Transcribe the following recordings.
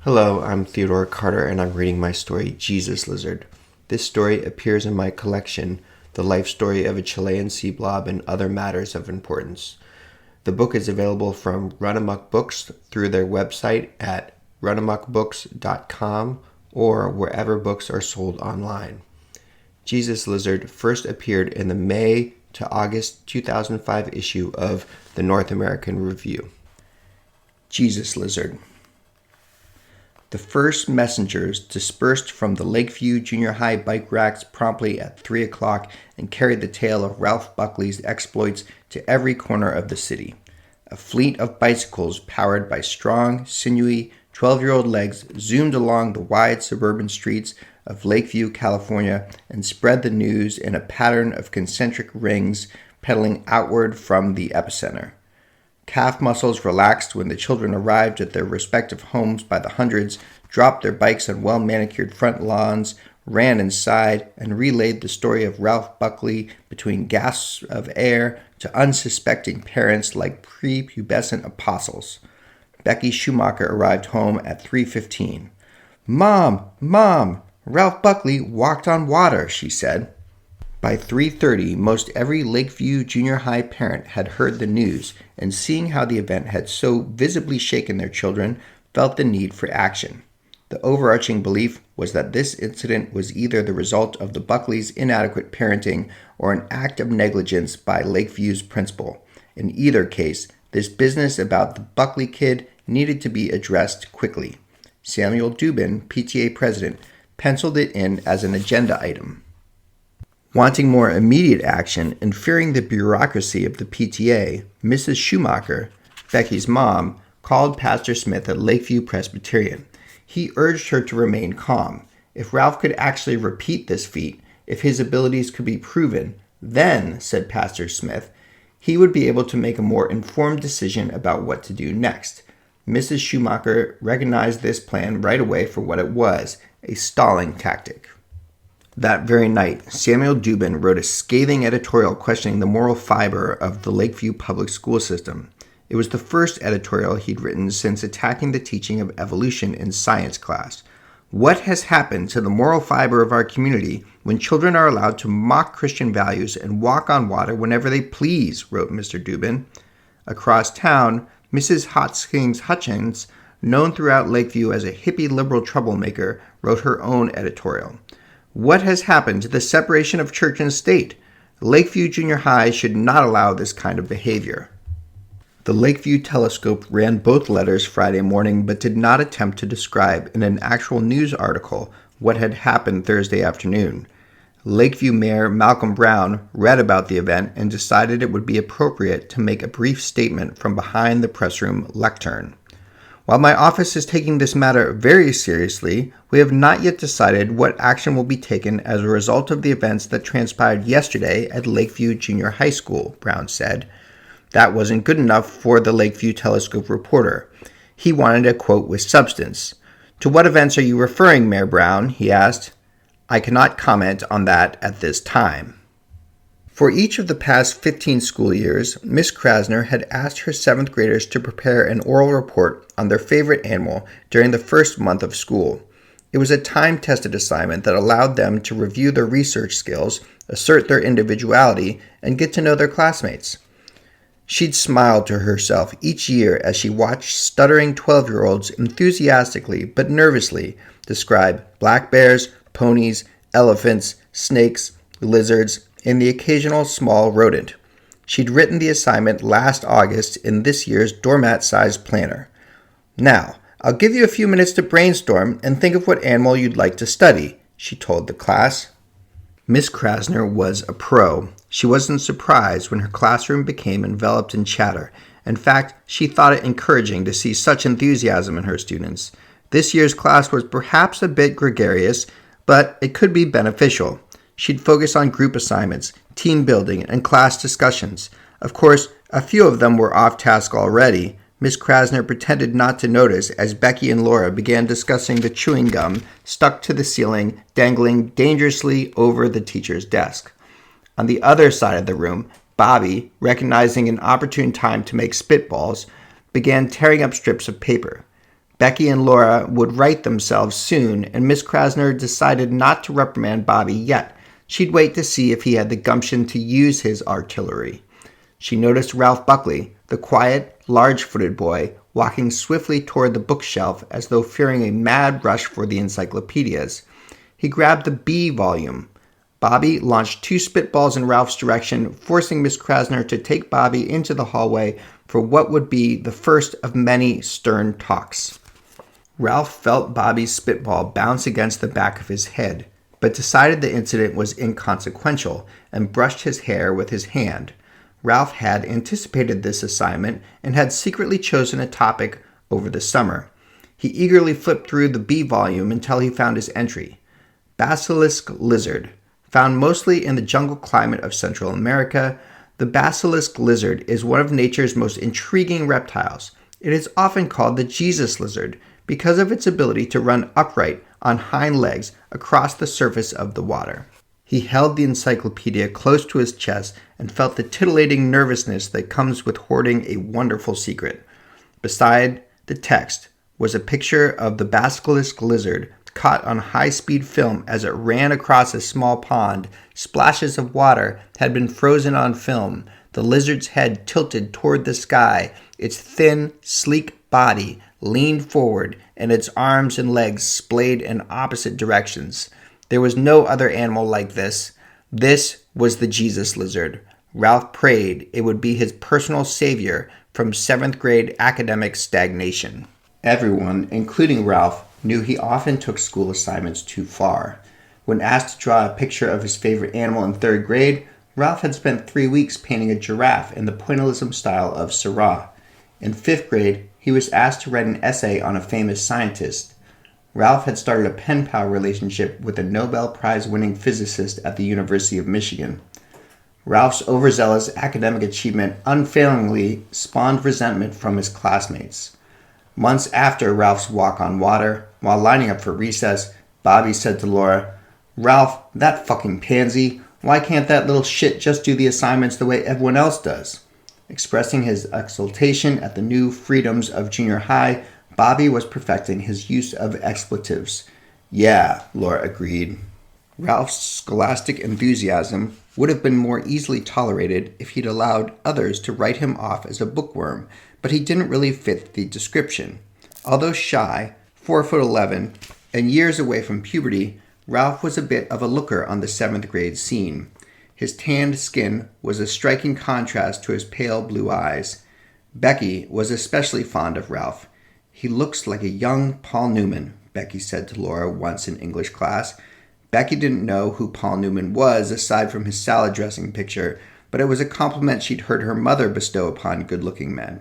Hello, I'm Theodore Carter, and I'm reading my story, Jesus Lizard. This story appears in my collection, The Life Story of a Chilean Sea Blob and Other Matters of Importance. The book is available from Run Amok Books through their website at runamokbooks.com or wherever books are sold online. Jesus Lizard first appeared in the May to August 2005 issue of the North American Review. Jesus Lizard. The first messengers dispersed from the Lakeview Junior High bike racks promptly at 3 o'clock and carried the tale of Ralph Buckley's exploits to every corner of the city. A fleet of bicycles powered by strong, sinewy, 12-year-old legs zoomed along the wide suburban streets of Lakeview, California, and spread the news in a pattern of concentric rings pedaling outward from the epicenter. Calf muscles relaxed when the children arrived at their respective homes by the hundreds, dropped their bikes on well-manicured front lawns, ran inside, and relayed the story of Ralph Buckley between gasps of air to unsuspecting parents like prepubescent apostles. Becky Schumacher arrived home at 3:15. Mom, Ralph Buckley walked on water, she said. By 3:30, most every Lakeview Junior High parent had heard the news, and seeing how the event had so visibly shaken their children, felt the need for action. The overarching belief was that this incident was either the result of the Buckleys' inadequate parenting or an act of negligence by Lakeview's principal. In either case, this business about the Buckley kid needed to be addressed quickly. Samuel Dubin, PTA president, penciled it in as an agenda item. Wanting more immediate action and fearing the bureaucracy of the PTA, Mrs. Schumacher, Becky's mom, called Pastor Smith at Lakeview Presbyterian. He urged her to remain calm. If Ralph could actually repeat this feat, if his abilities could be proven, then, said Pastor Smith, he would be able to make a more informed decision about what to do next. Mrs. Schumacher recognized this plan right away for what it was, a stalling tactic. That very night, Samuel Dubin wrote a scathing editorial questioning the moral fiber of the Lakeview public school system. It was the first editorial he'd written since attacking the teaching of evolution in science class. What has happened to the moral fiber of our community when children are allowed to mock Christian values and walk on water whenever they please, wrote Mr. Dubin. Across town, Mrs. Hoskins Hutchins, known throughout Lakeview as a hippie liberal troublemaker, wrote her own editorial. What has happened to the separation of church and state? Lakeview Junior High should not allow this kind of behavior. The Lakeview Telescope ran both letters Friday morning but did not attempt to describe in an actual news article what had happened Thursday afternoon. Lakeview Mayor Malcolm Brown read about the event and decided it would be appropriate to make a brief statement from behind the press room lectern. While my office is taking this matter very seriously, we have not yet decided what action will be taken as a result of the events that transpired yesterday at Lakeview Junior High School, Brown said. That wasn't good enough for the Lakeview Telescope reporter. He wanted a quote with substance. To what events are you referring, Mayor Brown? He asked. I cannot comment on that at this time. For each of the past 15 school years, Miss Krasner had asked her 7th graders to prepare an oral report on their favorite animal during the first month of school. It was a time-tested assignment that allowed them to review their research skills, assert their individuality, and get to know their classmates. She'd smiled to herself each year as she watched stuttering 12-year-olds enthusiastically but nervously describe black bears, ponies, elephants, snakes, lizards, and the occasional small rodent. She'd written the assignment last August in this year's doormat-sized planner. Now, I'll give you a few minutes to brainstorm and think of what animal you'd like to study, she told the class. Miss Krasner was a pro. She wasn't surprised when her classroom became enveloped in chatter. In fact, she thought it encouraging to see such enthusiasm in her students. This year's class was perhaps a bit gregarious, but it could be beneficial. She'd focus on group assignments, team building, and class discussions. Of course, a few of them were off task already. Miss Krasner pretended not to notice as Becky and Laura began discussing the chewing gum stuck to the ceiling, dangling dangerously over the teacher's desk. On the other side of the room, Bobby, recognizing an opportune time to make spitballs, began tearing up strips of paper. Becky and Laura would right themselves soon, and Miss Krasner decided not to reprimand Bobby yet. She'd wait to see if he had the gumption to use his artillery. She noticed Ralph Buckley, the quiet, large-footed boy, walking swiftly toward the bookshelf as though fearing a mad rush for the encyclopedias. He grabbed the B volume. Bobby launched 2 spitballs in Ralph's direction, forcing Miss Krasner to take Bobby into the hallway for what would be the first of many stern talks. Ralph felt Bobby's spitball bounce against the back of his head, but decided the incident was inconsequential and brushed his hair with his hand. Ralph had anticipated this assignment and had secretly chosen a topic over the summer. He eagerly flipped through the B volume until he found his entry. Basilisk lizard. Found mostly in the jungle climate of Central America, the basilisk lizard is one of nature's most intriguing reptiles. It is often called the Jesus lizard because of its ability to run upright on hind legs across the surface of the water. He held the encyclopedia close to his chest and felt the titillating nervousness that comes with hoarding a wonderful secret. Beside the text was a picture of the basilisk lizard caught on high-speed film as it ran across a small pond. Splashes of water had been frozen on film. The lizard's head tilted toward the sky. Its thin, sleek body leaned forward, and its arms and legs splayed in opposite directions. There was no other animal like this. This was the Jesus lizard. Ralph prayed it would be his personal savior from 7th grade academic stagnation. Everyone, including Ralph, knew he often took school assignments too far. When asked to draw a picture of his favorite animal in 3rd grade, Ralph had spent 3 weeks painting a giraffe in the pointillism style of Seurat. In 5th grade, he was asked to write an essay on a famous scientist. Ralph had started a pen-pal relationship with a Nobel Prize-winning physicist at the University of Michigan. Ralph's overzealous academic achievement unfailingly spawned resentment from his classmates. Months after Ralph's walk on water, while lining up for recess, Bobby said to Laura, "Ralph, that fucking pansy, why can't that little shit just do the assignments the way everyone else does?" Expressing his exultation at the new freedoms of junior high, Bobby was perfecting his use of expletives. "Yeah," Laura agreed. Ralph's scholastic enthusiasm would have been more easily tolerated if he'd allowed others to write him off as a bookworm, but he didn't really fit the description. Although shy, 4'11", and years away from puberty, Ralph was a bit of a looker on the 7th grade scene. His tanned skin was a striking contrast to his pale blue eyes. Becky was especially fond of Ralph. "He looks like a young Paul Newman," Becky said to Laura once in English class. Becky didn't know who Paul Newman was aside from his salad dressing picture, but it was a compliment she'd heard her mother bestow upon good-looking men.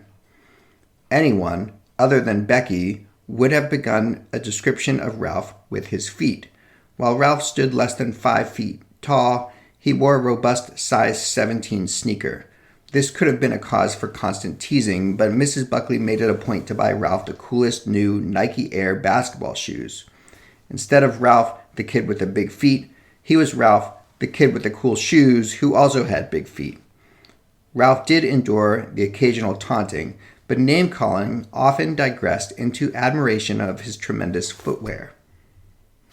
Anyone other than Becky would have begun a description of Ralph with his feet. While Ralph stood less than 5 feet tall, he wore a robust size 17 sneaker. This could have been a cause for constant teasing, but Mrs. Buckley made it a point to buy Ralph the coolest new Nike Air basketball shoes. Instead of Ralph, the kid with the big feet, he was Ralph, the kid with the cool shoes, who also had big feet. Ralph did endure the occasional taunting, but name-calling often digressed into admiration of his tremendous footwear.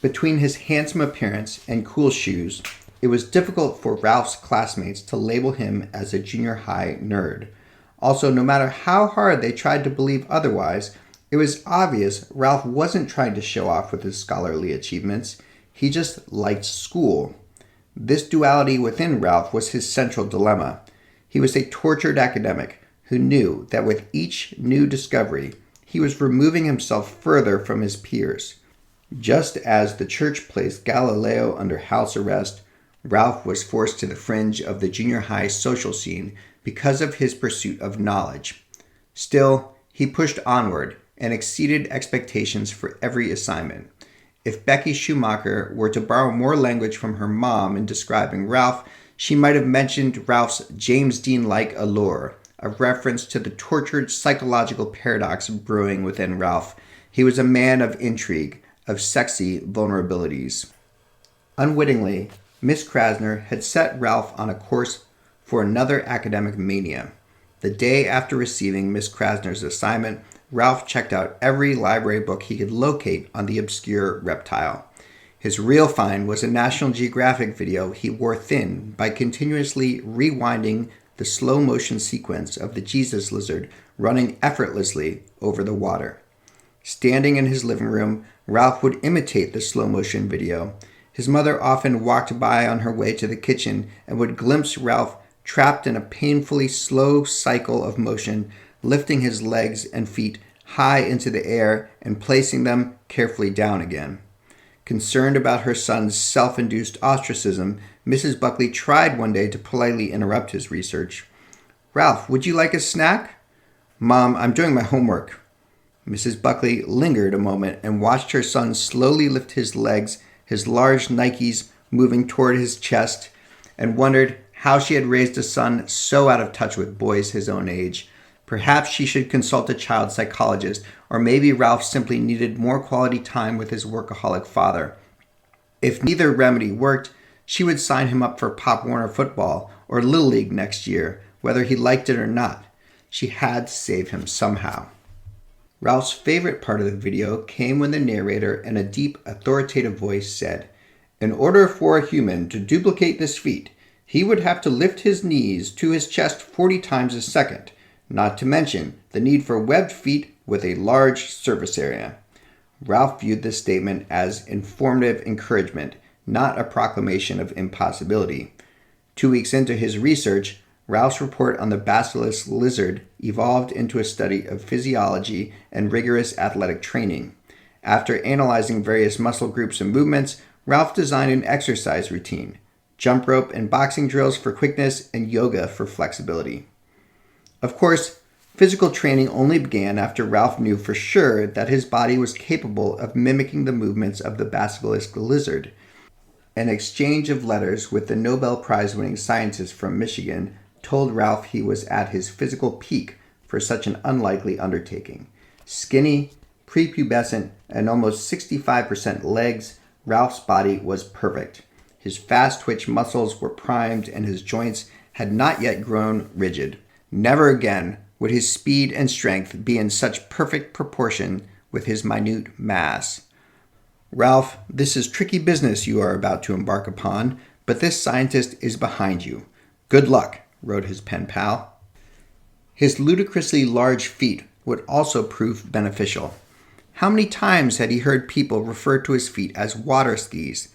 Between his handsome appearance and cool shoes, it was difficult for Ralph's classmates to label him as a junior high nerd. Also, no matter how hard they tried to believe otherwise, it was obvious Ralph wasn't trying to show off with his scholarly achievements. He just liked school. This duality within Ralph was his central dilemma. He was a tortured academic who knew that with each new discovery, he was removing himself further from his peers. Just as the church placed Galileo under house arrest, Ralph was forced to the fringe of the junior high social scene because of his pursuit of knowledge. Still, he pushed onward and exceeded expectations for every assignment. If Becky Schumacher were to borrow more language from her mom in describing Ralph, she might have mentioned Ralph's James Dean-like allure, a reference to the tortured psychological paradox brewing within Ralph. He was a man of intrigue, of sexy vulnerabilities. Unwittingly, Miss Krasner had set Ralph on a course for another academic mania. The day after receiving Miss Krasner's assignment, Ralph checked out every library book he could locate on the obscure reptile. His real find was a National Geographic video he wore thin by continuously rewinding the slow-motion sequence of the Jesus lizard running effortlessly over the water. Standing in his living room, Ralph would imitate the slow-motion video. His mother often walked by on her way to the kitchen and would glimpse Ralph trapped in a painfully slow cycle of motion, lifting his legs and feet high into the air and placing them carefully down again. Concerned about her son's self-induced ostracism, Mrs. Buckley tried one day to politely interrupt his research. "Ralph, would you like a snack?" "Mom, I'm doing my homework." Mrs. Buckley lingered a moment and watched her son slowly lift his legs, his large Nikes moving toward his chest, and wondered how she had raised a son so out of touch with boys his own age. Perhaps she should consult a child psychologist, or maybe Ralph simply needed more quality time with his workaholic father. If neither remedy worked, she would sign him up for Pop Warner football or Little League next year, whether he liked it or not. She had to save him somehow. Ralph's favorite part of the video came when the narrator in a deep, authoritative voice said, "In order for a human to duplicate this feat, he would have to lift his knees to his chest 40 times a second, not to mention the need for webbed feet with a large surface area." Ralph viewed this statement as informative encouragement, not a proclamation of impossibility. 2 weeks into his research, Ralph's report on the basilisk lizard evolved into a study of physiology and rigorous athletic training. After analyzing various muscle groups and movements, Ralph designed an exercise routine: jump rope and boxing drills for quickness and yoga for flexibility. Of course, physical training only began after Ralph knew for sure that his body was capable of mimicking the movements of the basilisk lizard. An exchange of letters with the Nobel Prize-winning scientist from Michigan told Ralph he was at his physical peak for such an unlikely undertaking. Skinny, prepubescent, and almost 65% legs, Ralph's body was perfect. His fast-twitch muscles were primed and his joints had not yet grown rigid. Never again would his speed and strength be in such perfect proportion with his minute mass. "Ralph, this is tricky business you are about to embark upon, but this scientist is behind you. Good luck," wrote his pen pal. His ludicrously large feet would also prove beneficial. How many times had he heard people refer to his feet as water skis?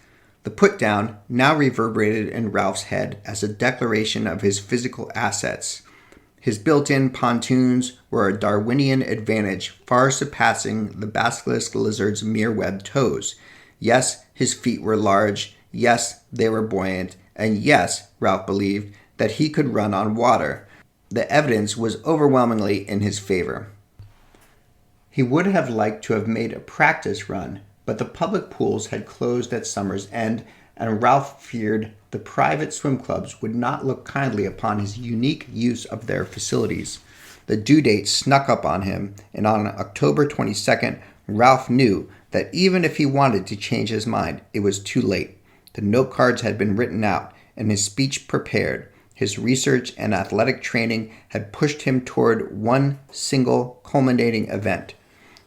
The put-down now reverberated in Ralph's head as a declaration of his physical assets. His built-in pontoons were a Darwinian advantage far surpassing the basilisk lizard's mere webbed toes. Yes, his feet were large. Yes, they were buoyant. And yes, Ralph believed that he could run on water. The evidence was overwhelmingly in his favor. He would have liked to have made a practice run, but the public pools had closed at summer's end, and Ralph feared the private swim clubs would not look kindly upon his unique use of their facilities. The due date snuck up on him, and on October 22nd, Ralph knew that even if he wanted to change his mind, it was too late. The note cards had been written out, and his speech prepared. His research and athletic training had pushed him toward one single culminating event.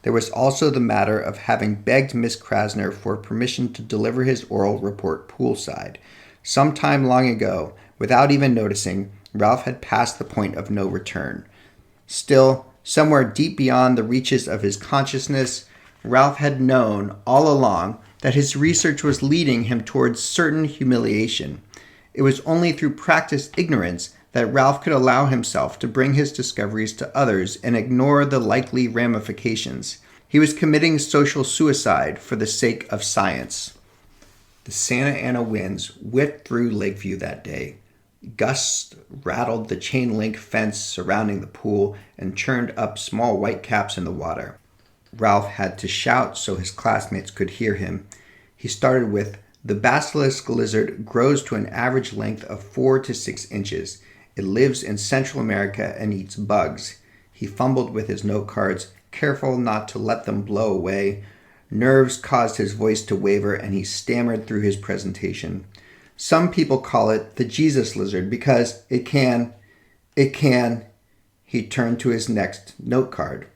There was also the matter of having begged Miss Krasner for permission to deliver his oral report poolside. Some time long ago, without even noticing, Ralph had passed the point of no return. Still, somewhere deep beyond the reaches of his consciousness, Ralph had known all along that his research was leading him towards certain humiliation. It was only through practiced ignorance that Ralph could allow himself to bring his discoveries to others and ignore the likely ramifications. He was committing social suicide for the sake of science. The Santa Ana winds whipped through Lakeview that day. Gusts rattled the chain-link fence surrounding the pool and churned up small white caps in the water. Ralph had to shout so his classmates could hear him. He started with, "The basilisk lizard grows to an average length of 4 to 6 inches. It lives in Central America and eats bugs." He fumbled with his note cards, careful not to let them blow away. Nerves caused his voice to waver, and he stammered through his presentation. "Some people call it the Jesus lizard because it can. He turned to his next note card.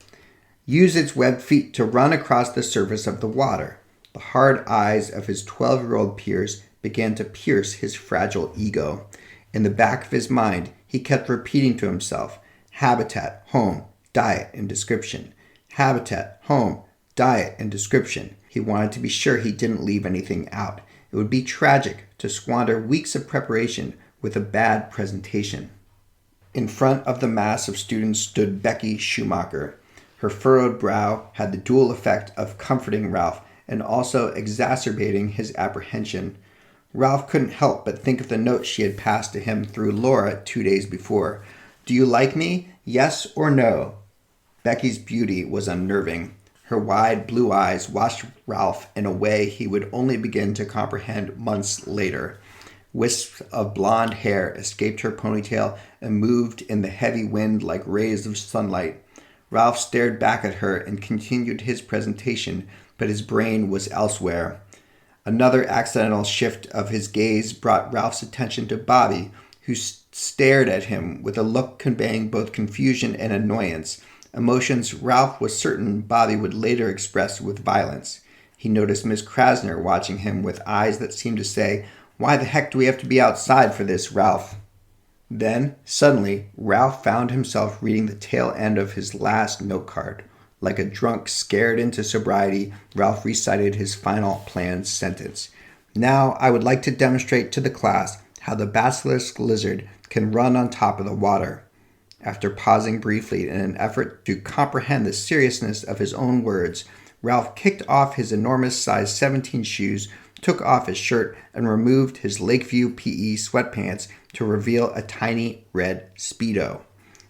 used its webbed feet to run across the surface of the water. The hard eyes of his 12-year-old peers began to pierce his fragile ego. In the back of his mind, he kept repeating to himself, habitat, home, diet, and description. Habitat, home, diet, and description. He wanted to be sure he didn't leave anything out. It would be tragic to squander weeks of preparation with a bad presentation. In front of the mass of students stood Becky Schumacher. Her furrowed brow had the dual effect of comforting Ralph and also exacerbating his apprehension. Ralph couldn't help but think of the note she had passed to him through Laura 2 days before. Do you like me? Yes or no? Becky's beauty was unnerving. Her wide blue eyes watched Ralph in a way he would only begin to comprehend months later. Wisps of blonde hair escaped her ponytail and moved in the heavy wind like rays of sunlight. Ralph stared back at her and continued his presentation, but his brain was elsewhere. Another accidental shift of his gaze brought Ralph's attention to Bobby, who stared at him with a look conveying both confusion and annoyance, emotions Ralph was certain Bobby would later express with violence. He noticed Miss Krasner watching him with eyes that seemed to say, "Why the heck do we have to be outside for this, Ralph?" Then, suddenly, Ralph found himself reading the tail end of his last note card. Like a drunk scared into sobriety, Ralph recited his final planned sentence. Now, I would like to demonstrate to the class how the basilisk lizard can run on top of the water. After pausing briefly in an effort to comprehend the seriousness of his own words, Ralph kicked off his enormous size 17 shoes, took off his shirt, and removed his Lakeview PE sweatpants to reveal a tiny red Speedo.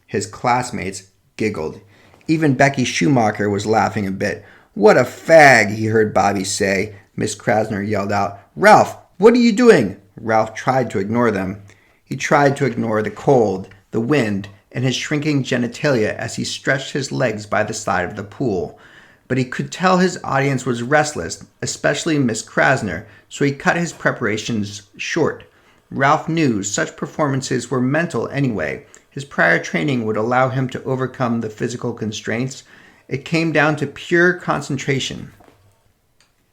His classmates giggled. Even Becky Schumacher was laughing a bit. "What a fag," he heard Bobby say. Miss Krasner yelled out, "Ralph, what are you doing?" Ralph tried to ignore them. He tried to ignore the cold, the wind, and his shrinking genitalia as he stretched his legs by the side of the pool. But he could tell his audience was restless, especially Miss Krasner, so he cut his preparations short. Ralph knew such performances were mental anyway. His prior training would allow him to overcome the physical constraints. It came down to pure concentration.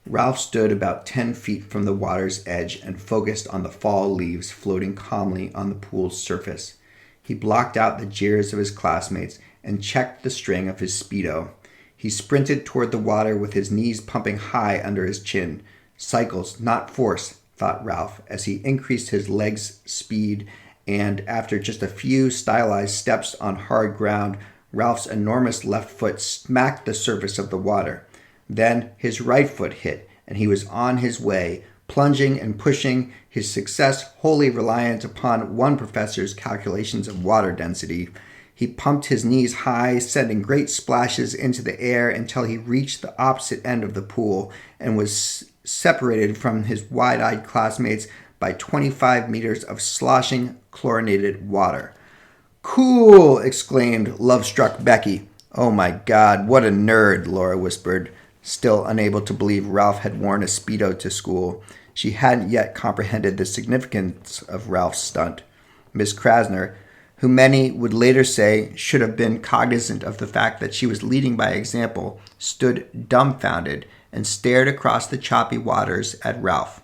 Ralph stood about 10 feet from the water's edge and focused on the fall leaves floating calmly on the pool's surface. He blocked out the jeers of his classmates and checked the string of his Speedo. He sprinted toward the water with his knees pumping high under his chin. Cycles, not force, thought Ralph, as he increased his legs' speed, and after just a few stylized steps on hard ground, Ralph's enormous left foot smacked the surface of the water. Then his right foot hit, and he was on his way, plunging and pushing, his success wholly reliant upon one professor's calculations of water density. He pumped his knees high, sending great splashes into the air until he reached the opposite end of the pool and was separated from his wide-eyed classmates by 25 meters of sloshing, chlorinated water. "Cool!" exclaimed love-struck Becky. "Oh my God, what a nerd," Laura whispered, still unable to believe Ralph had worn a Speedo to school. She hadn't yet comprehended the significance of Ralph's stunt. Miss Krasner, who many would later say should have been cognizant of the fact that she was leading by example, stood dumbfounded and stared across the choppy waters at Ralph.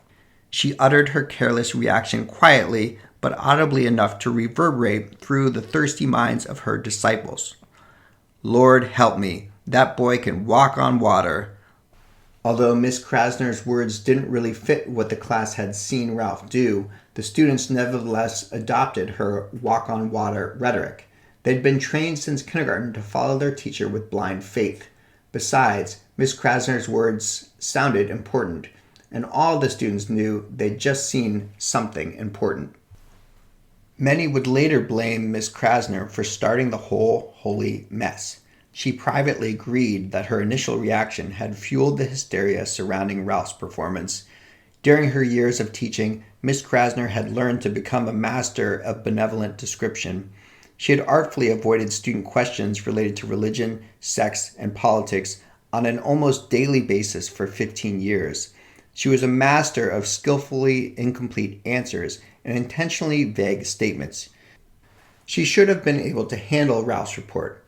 She uttered her careless reaction quietly, but audibly enough to reverberate through the thirsty minds of her disciples. "Lord help me, that boy can walk on water." Although Miss Krasner's words didn't really fit what the class had seen Ralph do, the students nevertheless adopted her walk-on-water rhetoric. They'd been trained since kindergarten to follow their teacher with blind faith. Besides, Miss Krasner's words sounded important, and all the students knew they'd just seen something important. Many would later blame Miss Krasner for starting the whole holy mess. She privately agreed that her initial reaction had fueled the hysteria surrounding Ralph's performance. During her years of teaching, Miss Krasner had learned to become a master of benevolent description. She had artfully avoided student questions related to religion, sex, and politics on an almost daily basis for 15 years. She was a master of skillfully incomplete answers and intentionally vague statements. She should have been able to handle Ralph's report.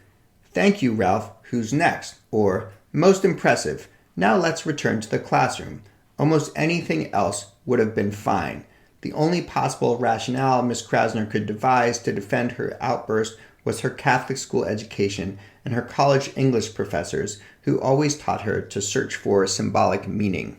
"Thank you, Ralph. Who's next?" Or, "Most impressive. Now let's return to the classroom." Almost anything else would have been fine. The only possible rationale Miss Krasner could devise to defend her outburst was her Catholic school education and her college English professors, who always taught her to search for symbolic meaning.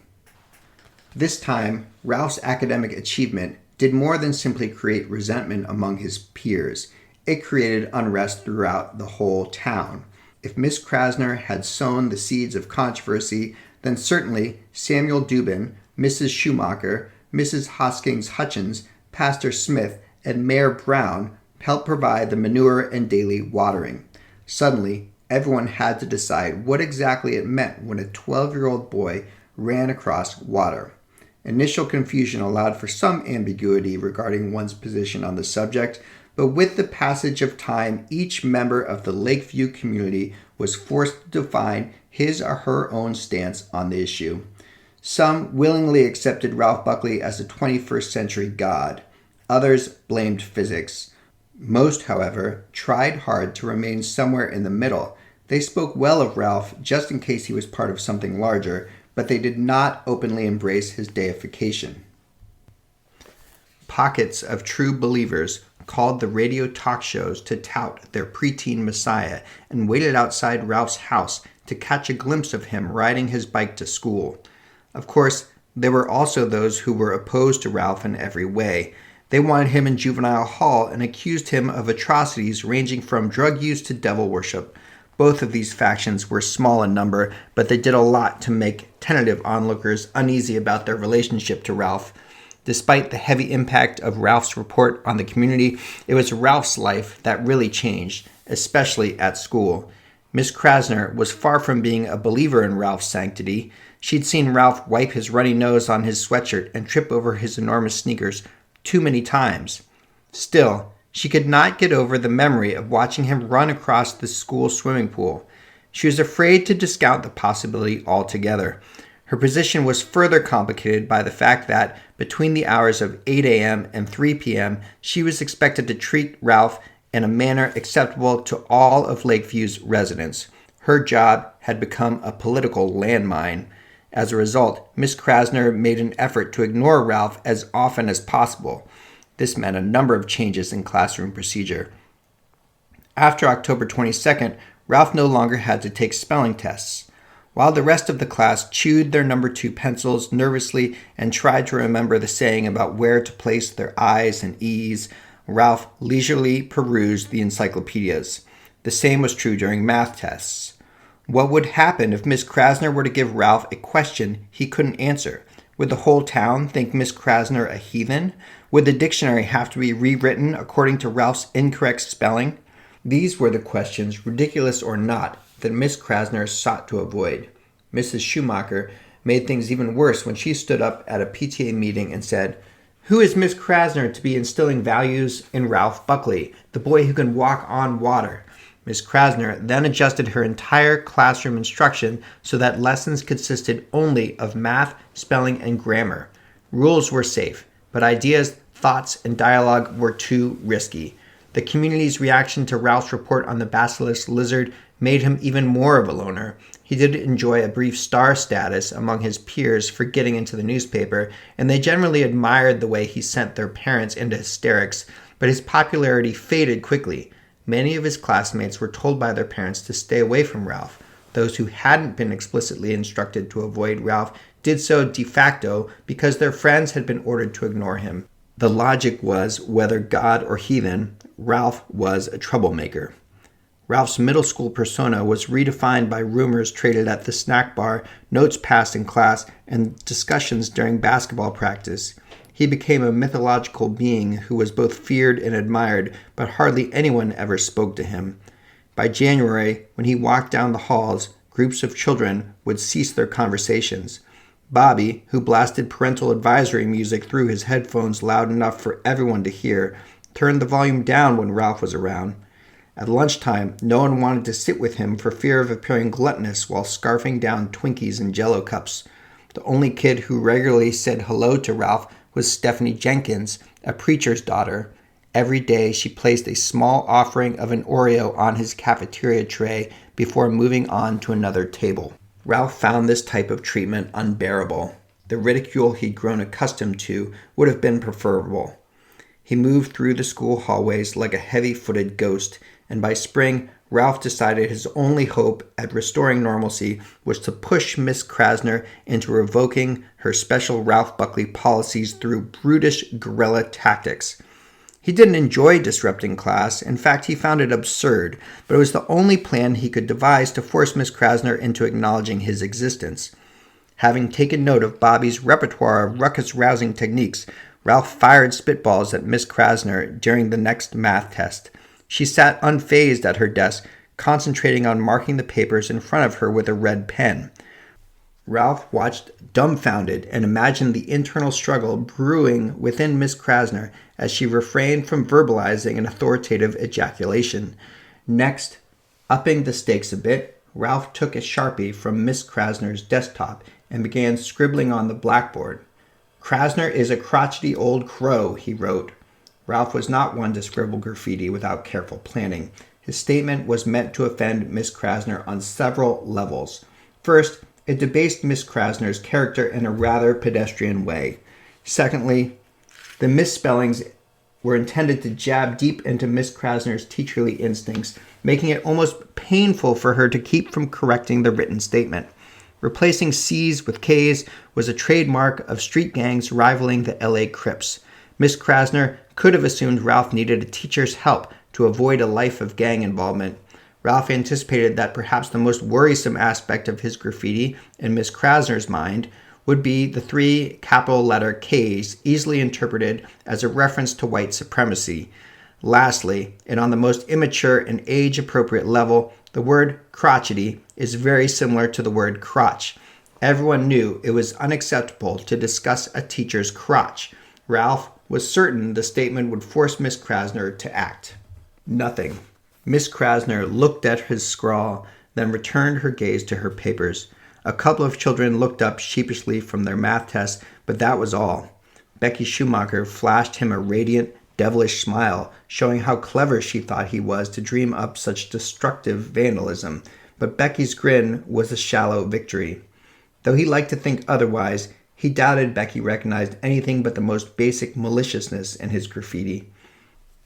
This time, Ralph's academic achievement did more than simply create resentment among his peers. It created unrest throughout the whole town. If Miss Krasner had sown the seeds of controversy, then certainly Samuel Dubin, Mrs. Schumacher, Mrs. Hoskins Hutchins, Pastor Smith, and Mayor Brown helped provide the manure and daily watering. Suddenly, everyone had to decide what exactly it meant when a 12-year-old boy ran across water. Initial confusion allowed for some ambiguity regarding one's position on the subject, but with the passage of time, each member of the Lakeview community was forced to define his or her own stance on the issue. Some willingly accepted Ralph Buckley as a 21st century god. Others blamed physics. Most, however, tried hard to remain somewhere in the middle. They spoke well of Ralph just in case he was part of something larger, but they did not openly embrace his deification. Pockets of true believers called the radio talk shows to tout their preteen messiah and waited outside Ralph's house to catch a glimpse of him riding his bike to school. Of course, there were also those who were opposed to Ralph in every way. They wanted him in juvenile hall and accused him of atrocities ranging from drug use to devil worship. Both of these factions were small in number, but they did a lot to make tentative onlookers uneasy about their relationship to Ralph. Despite the heavy impact of Ralph's report on the community, it was Ralph's life that really changed, especially at school. Miss Krasner was far from being a believer in Ralph's sanctity. She'd seen Ralph wipe his runny nose on his sweatshirt and trip over his enormous sneakers too many times. Still, she could not get over the memory of watching him run across the school swimming pool. She was afraid to discount the possibility altogether. Her position was further complicated by the fact that between the hours of 8 a.m. and 3 p.m., she was expected to treat Ralph in a manner acceptable to all of Lakeview's residents. Her job had become a political landmine. As a result, Miss Krasner made an effort to ignore Ralph as often as possible. This meant a number of changes in classroom procedure. After October 22nd, Ralph no longer had to take spelling tests. While the rest of the class chewed their number 2 pencils nervously and tried to remember the saying about where to place their I's and E's, Ralph leisurely perused the encyclopedias. The same was true during math tests. What would happen if Miss Krasner were to give Ralph a question he couldn't answer? Would the whole town think Miss Krasner a heathen? Would the dictionary have to be rewritten according to Ralph's incorrect spelling? These were the questions, ridiculous or not, that Miss Krasner sought to avoid. Mrs. Schumacher made things even worse when she stood up at a PTA meeting and said, "Who is Miss Krasner to be instilling values in Ralph Buckley, the boy who can walk on water?" Miss Krasner then adjusted her entire classroom instruction so that lessons consisted only of math, spelling, and grammar. Rules were safe, but ideas, thoughts, and dialogue were too risky. The community's reaction to Ralph's report on the basilisk lizard made him even more of a loner. He did enjoy a brief star status among his peers for getting into the newspaper, and they generally admired the way he sent their parents into hysterics, but his popularity faded quickly. Many of his classmates were told by their parents to stay away from Ralph. Those who hadn't been explicitly instructed to avoid Ralph did so de facto because their friends had been ordered to ignore him. The logic was, whether God or heathen, Ralph was a troublemaker. Ralph's middle school persona was redefined by rumors traded at the snack bar, notes passed in class, and discussions during basketball practice. He became a mythological being who was both feared and admired, but hardly anyone ever spoke to him. By January, when he walked down the halls, groups of children would cease their conversations. Bobby, who blasted parental advisory music through his headphones loud enough for everyone to hear, turned the volume down when Ralph was around. At lunchtime, no one wanted to sit with him for fear of appearing gluttonous while scarfing down Twinkies and Jell-O cups. The only kid who regularly said hello to Ralph was Stephanie Jenkins, a preacher's daughter. Every day she placed a small offering of an Oreo on his cafeteria tray before moving on to another table. Ralph found this type of treatment unbearable. The ridicule he'd grown accustomed to would have been preferable. He moved through the school hallways like a heavy-footed ghost, and by spring, Ralph decided his only hope at restoring normalcy was to push Miss Krasner into revoking her special Ralph Buckley policies through brutish guerrilla tactics. He didn't enjoy disrupting class. In fact, he found it absurd, but it was the only plan he could devise to force Miss Krasner into acknowledging his existence. Having taken note of Bobby's repertoire of ruckus-rousing techniques, Ralph fired spitballs at Miss Krasner during the next math test. She sat unfazed at her desk, concentrating on marking the papers in front of her with a red pen. Ralph watched dumbfounded and imagined the internal struggle brewing within Miss Krasner as she refrained from verbalizing an authoritative ejaculation. Next, upping the stakes a bit, Ralph took a Sharpie from Miss Krasner's desktop and began scribbling on the blackboard. "Krasner is a crotchety old crow," he wrote. Ralph was not one to scribble graffiti without careful planning. His statement was meant to offend Miss Krasner on several levels. First, it debased Miss Krasner's character in a rather pedestrian way. Secondly, the misspellings were intended to jab deep into Miss Krasner's teacherly instincts, making it almost painful for her to keep from correcting the written statement. Replacing C's with K's was a trademark of street gangs rivaling the LA Crips. Miss Krasner could have assumed Ralph needed a teacher's help to avoid a life of gang involvement. Ralph anticipated that perhaps the most worrisome aspect of his graffiti, in Miss Krasner's mind, would be the 3 capital letter K's, easily interpreted as a reference to white supremacy. Lastly, and on the most immature and age-appropriate level, the word crotchety is very similar to the word crotch. Everyone knew it was unacceptable to discuss a teacher's crotch. Ralph was certain the statement would force Miss Krasner to act. Nothing. Miss Krasner looked at his scrawl, then returned her gaze to her papers. A couple of children looked up sheepishly from their math tests, but that was all. Becky Schumacher flashed him a radiant, devilish smile, showing how clever she thought he was to dream up such destructive vandalism. But Becky's grin was a shallow victory. Though he liked to think otherwise, he doubted Becky recognized anything but the most basic maliciousness in his graffiti.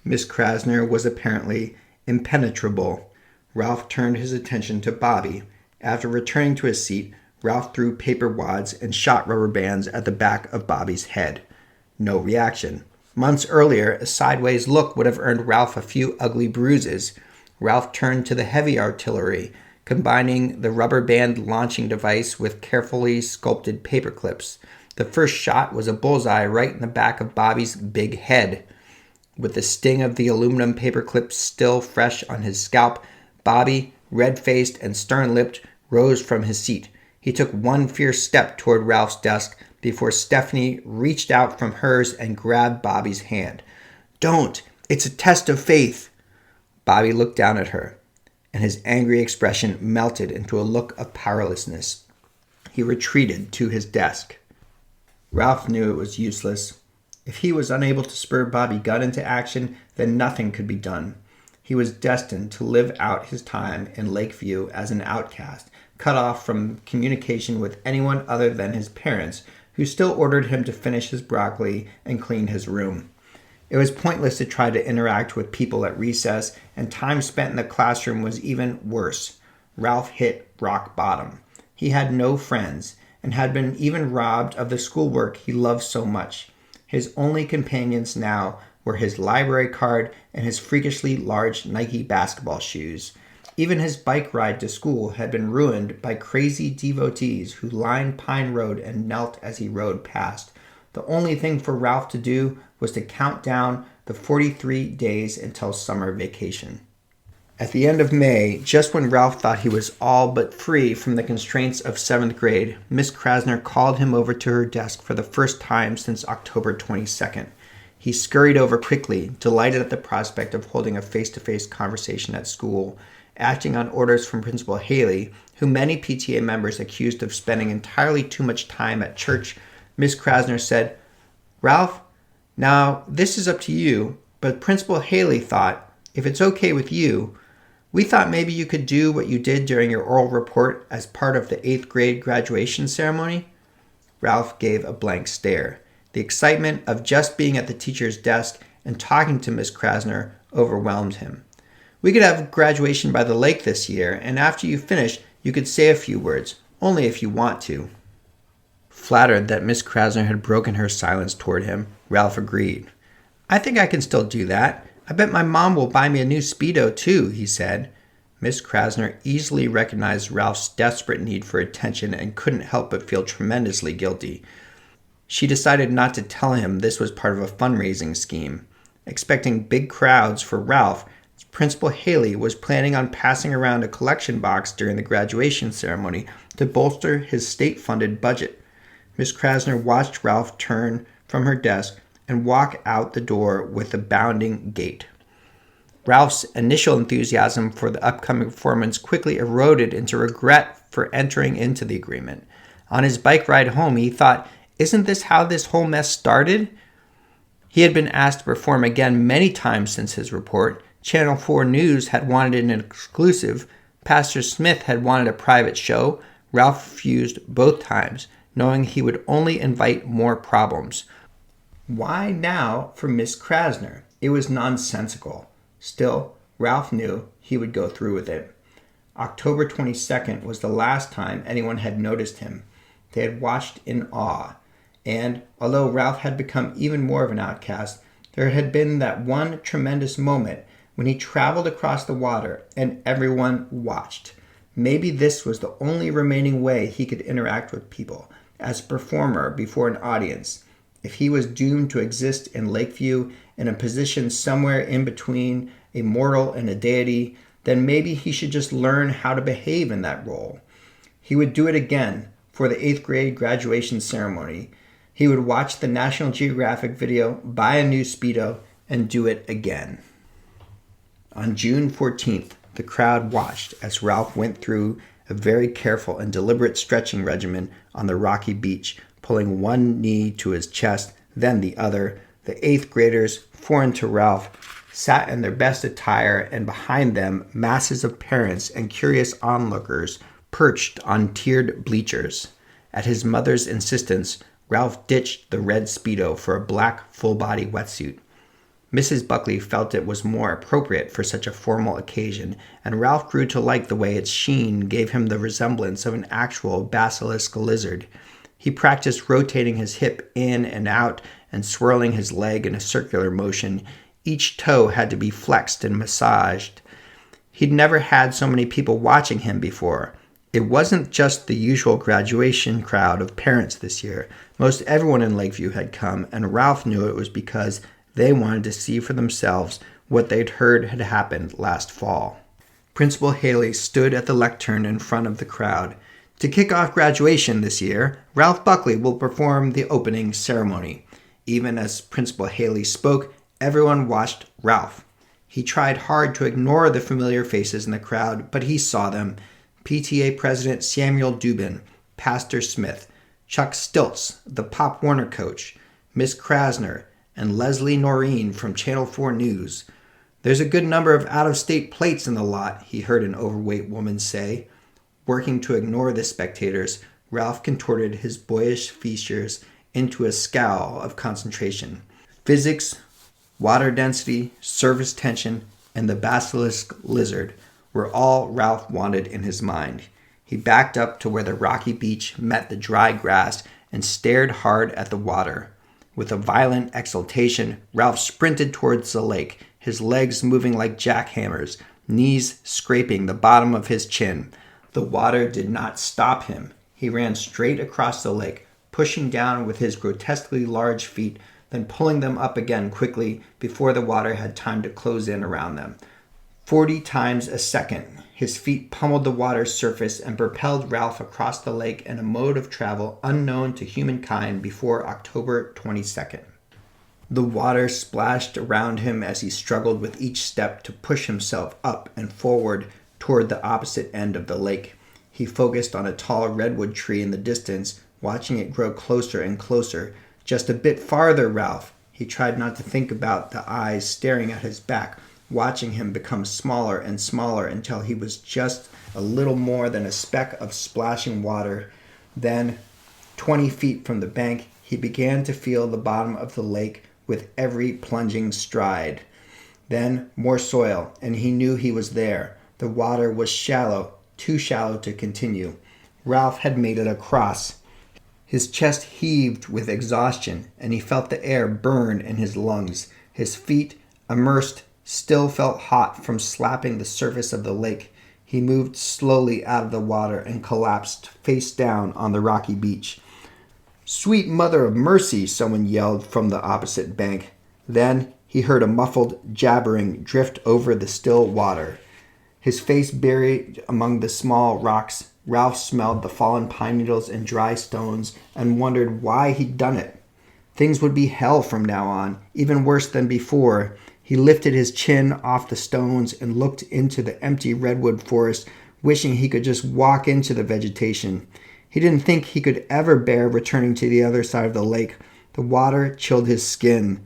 Miss Krasner was apparently impenetrable. Ralph turned his attention to Bobby. After returning to his seat, Ralph threw paper wads and shot rubber bands at the back of Bobby's head. No reaction. Months earlier, a sideways look would have earned Ralph a few ugly bruises. Ralph turned to the heavy artillery, combining the rubber band launching device with carefully sculpted paper clips. The first shot was a bullseye right in the back of Bobby's big head. With the sting of the aluminum paper clips still fresh on his scalp, Bobby, red-faced and stern-lipped, rose from his seat. He took one fierce step toward Ralph's desk before Stephanie reached out from hers and grabbed Bobby's hand. "Don't! It's a test of faith!" Bobby looked down at her, and his angry expression melted into a look of powerlessness. He retreated to his desk. Ralph knew it was useless. If he was unable to spur Bobby Gunn into action, then nothing could be done. He was destined to live out his time in Lakeview as an outcast, cut off from communication with anyone other than his parents, who still ordered him to finish his broccoli and clean his room. It was pointless to try to interact with people at recess, and time spent in the classroom was even worse. Ralph hit rock bottom. He had no friends, and had been even robbed of the schoolwork he loved so much. His only companions now were his library card and his freakishly large Nike basketball shoes. Even his bike ride to school had been ruined by crazy devotees who lined Pine Road and knelt as he rode past. The only thing for Ralph to do was to count down the 43 days until summer vacation. At the end of May, just when Ralph thought he was all but free from the constraints of 7th grade, Miss Krasner called him over to her desk for the first time since October 22nd. He scurried over quickly, delighted at the prospect of holding a face-to-face conversation at school. Acting on orders from Principal Haley, who many PTA members accused of spending entirely too much time at church, Miss Krasner said, "Ralph, now this is up to you, but Principal Haley thought, if it's okay with you, we thought maybe you could do what you did during your oral report as part of the 8th grade graduation ceremony. Ralph gave a blank stare. The excitement of just being at the teacher's desk and talking to Miss Krasner overwhelmed him. We could have graduation by the lake this year, and after you finish, you could say a few words, only if you want to. Flattered that Miss Krasner had broken her silence toward him, Ralph agreed. I think I can still do that. I bet my mom will buy me a new Speedo, too, he said. Miss Krasner easily recognized Ralph's desperate need for attention and couldn't help but feel tremendously guilty. She decided not to tell him this was part of a fundraising scheme. Expecting big crowds for Ralph, Principal Haley was planning on passing around a collection box during the graduation ceremony to bolster his state-funded budget. Miss Krasner watched Ralph turn from her desk and walk out the door with a bounding gait. Ralph's initial enthusiasm for the upcoming performance quickly eroded into regret for entering into the agreement. On his bike ride home, he thought, isn't this how this whole mess started? He had been asked to perform again many times since his report. Channel 4 News had wanted an exclusive. Pastor Smith had wanted a private show. Ralph refused both times, knowing he would only invite more problems. Why now for Miss Krasner? It was nonsensical. Still, Ralph knew he would go through with it. October 22nd was the last time anyone had noticed him. They had watched in awe. And, although Ralph had become even more of an outcast, there had been that one tremendous moment when he traveled across the water and everyone watched. Maybe this was the only remaining way he could interact with people, as a performer before an audience. If he was doomed to exist in Lakeview in a position somewhere in between a mortal and a deity, then maybe he should just learn how to behave in that role. He would do it again for the 8th grade graduation ceremony. He would watch the National Geographic video, buy a new Speedo, and do it again. On June 14th, the crowd watched as Ralph went through a very careful and deliberate stretching regimen on the rocky beach, pulling one knee to his chest, then the other. The 8th graders, foreign to Ralph, sat in their best attire, and behind them, masses of parents and curious onlookers perched on tiered bleachers. At his mother's insistence, Ralph ditched the red Speedo for a black full-body wetsuit. Mrs. Buckley felt it was more appropriate for such a formal occasion, and Ralph grew to like the way its sheen gave him the resemblance of an actual basilisk lizard. He practiced rotating his hip in and out and swirling his leg in a circular motion. Each toe had to be flexed and massaged. He'd never had so many people watching him before. It wasn't just the usual graduation crowd of parents this year. Most everyone in Lakeview had come, and Ralph knew it was because they wanted to see for themselves what they'd heard had happened last fall. Principal Haley stood at the lectern in front of the crowd. To kick off graduation this year, Ralph Buckley will perform the opening ceremony. Even as Principal Haley spoke, everyone watched Ralph. He tried hard to ignore the familiar faces in the crowd, but he saw them. PTA President Samuel Dubin, Pastor Smith, Chuck Stilts, the Pop Warner coach, Miss Krasner, and Leslie Noreen from Channel 4 News. There's a good number of out-of-state plates in the lot, he heard an overweight woman say. Working to ignore the spectators, Ralph contorted his boyish features into a scowl of concentration. Physics, water density, surface tension, and the basilisk lizard were all Ralph wanted in his mind. He backed up to where the rocky beach met the dry grass and stared hard at the water. With a violent exultation, Ralph sprinted towards the lake, his legs moving like jackhammers, knees scraping the bottom of his chin. The water did not stop him. He ran straight across the lake, pushing down with his grotesquely large feet, then pulling them up again quickly before the water had time to close in around them. 40 times a second, his feet pummeled the water's surface and propelled Ralph across the lake in a mode of travel unknown to humankind before October 22nd. The water splashed around him as he struggled with each step to push himself up and forward toward the opposite end of the lake. He focused on a tall redwood tree in the distance, watching it grow closer and closer. Just a bit farther, Ralph. He tried not to think about the eyes staring at his back, watching him become smaller and smaller until he was just a little more than a speck of splashing water. Then, 20 feet from the bank, he began to feel the bottom of the lake with every plunging stride. Then more soil, and he knew he was there. The water was shallow, too shallow to continue. Ralph had made it across. His chest heaved with exhaustion, and he felt the air burn in his lungs. His feet, immersed, still felt hot from slapping the surface of the lake. He moved slowly out of the water and collapsed face down on the rocky beach. "Sweet mother of mercy," someone yelled from the opposite bank. Then he heard a muffled jabbering drift over the still water. His face buried among the small rocks, Ralph smelled the fallen pine needles and dry stones and wondered why he'd done it. Things would be hell from now on, even worse than before. He lifted his chin off the stones and looked into the empty redwood forest, wishing he could just walk into the vegetation. He didn't think he could ever bear returning to the other side of the lake. The water chilled his skin.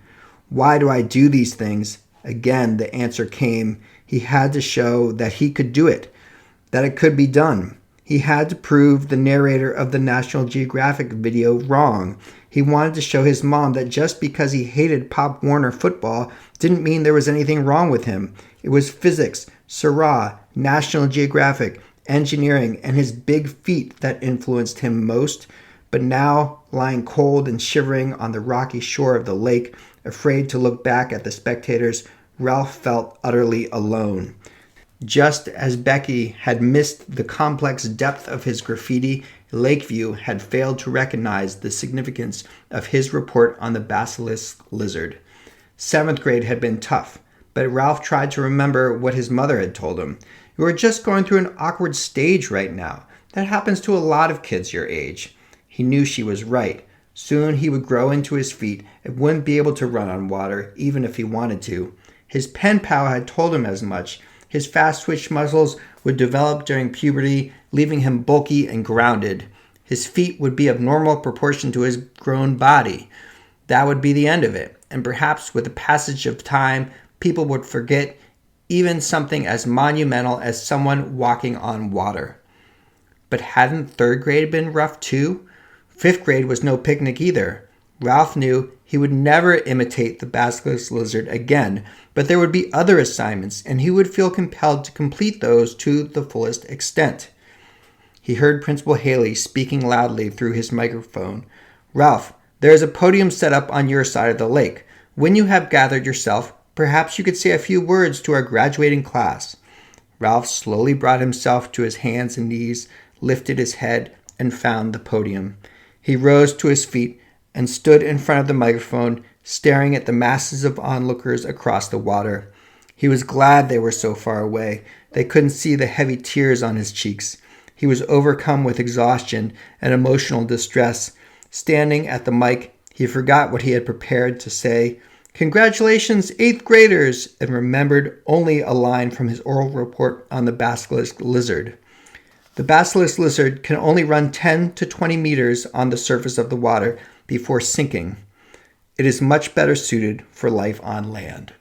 Why do I do these things? Again, the answer came. He had to show that he could do it, that it could be done. He had to prove the narrator of the National Geographic video wrong. He wanted to show his mom that just because he hated Pop Warner football didn't mean there was anything wrong with him. It was physics, Syrah, National Geographic, engineering, and his big feet that influenced him most. But now, lying cold and shivering on the rocky shore of the lake, afraid to look back at the spectators, Ralph felt utterly alone. Just as Becky had missed the complex depth of his graffiti, Lakeview had failed to recognize the significance of his report on the basilisk lizard. 7th grade had been tough, but Ralph tried to remember what his mother had told him. "You are just going through an awkward stage right now. That happens to a lot of kids your age." He knew she was right. Soon he would grow into his feet and wouldn't be able to run on water, even if he wanted to. His pen pal had told him as much. His fast-twitch muscles would develop during puberty, leaving him bulky and grounded. His feet would be of normal proportion to his grown body. That would be the end of it, and perhaps with the passage of time, people would forget even something as monumental as someone walking on water. But hadn't 3rd grade been rough too? 5th grade was no picnic either. Ralph knew he would never imitate the basilisk lizard again, but there would be other assignments, and he would feel compelled to complete those to the fullest extent. He heard Principal Haley speaking loudly through his microphone. "Ralph, there is a podium set up on your side of the lake. When you have gathered yourself, perhaps you could say a few words to our graduating class." Ralph slowly brought himself to his hands and knees, lifted his head, and found the podium. He rose to his feet and stood in front of the microphone, staring at the masses of onlookers across the water. He was glad they were so far away. They couldn't see the heavy tears on his cheeks. He was overcome with exhaustion and emotional distress. Standing at the mic, he forgot what he had prepared to say. "Congratulations, 8th graders," and remembered only a line from his oral report on the basilisk lizard. The basilisk lizard can only run 10 to 20 meters on the surface of the water before sinking. It is much better suited for life on land.